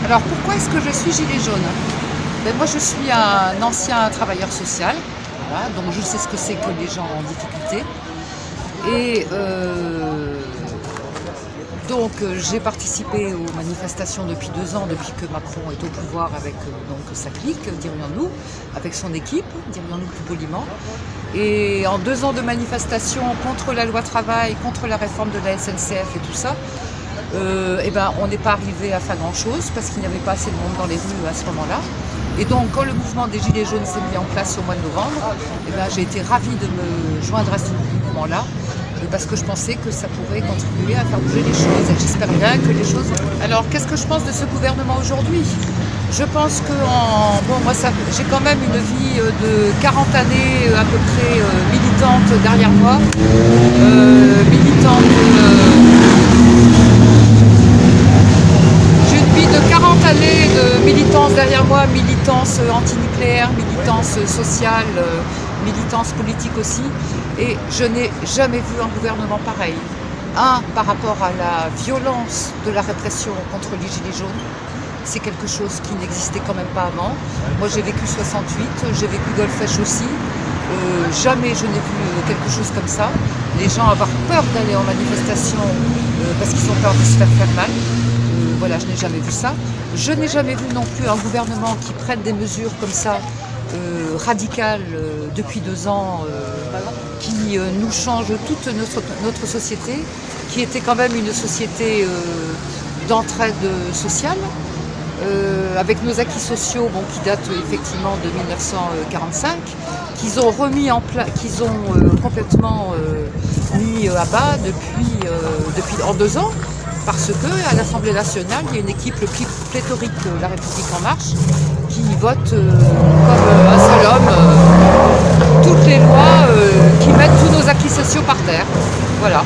Alors pourquoi est-ce que je suis gilet jaune? Moi je suis un ancien travailleur social, voilà, donc je sais ce que c'est que les gens en difficulté. Et j'ai participé aux manifestations depuis 2 ans, depuis que Macron est au pouvoir avec donc sa clique, dirions-nous, avec son équipe, dirions-nous plus poliment. Et en 2 ans de manifestations contre la loi travail, contre la réforme de la SNCF et tout ça, on n'est pas arrivé à faire grand-chose parce qu'il n'y avait pas assez de monde dans les rues à ce moment-là. Et donc, quand le mouvement des Gilets jaunes s'est mis en place au mois de novembre, j'ai été ravie de me joindre à ce mouvement-là parce que je pensais que ça pourrait contribuer à faire bouger les choses. Et j'espère bien que les choses... Alors, qu'est-ce que je pense de ce gouvernement aujourd'hui? Je pense que j'ai quand même une vie de 40 années à peu près militante derrière moi. J'ai une vie de 40 années de militance derrière moi, militance antinucléaire, militance sociale, militance politique aussi. Et je n'ai jamais vu un gouvernement pareil. Par rapport à la violence de la répression contre les Gilets jaunes, c'est quelque chose qui n'existait quand même pas avant. Moi j'ai vécu 68, j'ai vécu Golfech aussi. Jamais je n'ai vu quelque chose comme ça. Les gens avoir peur d'aller en manifestation parce qu'ils ont peur de se faire mal. Voilà, je n'ai jamais vu ça. Je n'ai jamais vu non plus un gouvernement qui prenne des mesures comme ça, radicales, depuis 2 ans, qui nous change toute notre société, qui était quand même une société d'entraide sociale, avec nos acquis sociaux qui datent effectivement de 1945, qu'ils ont remis en place, qu'ils ont complètement mis à bas depuis en 2 ans, parce que à l'Assemblée nationale, il y a une équipe pléthorique de La République En Marche qui vote comme un seul homme toutes les lois qui mettent tous nos acquis sociaux par terre. Voilà.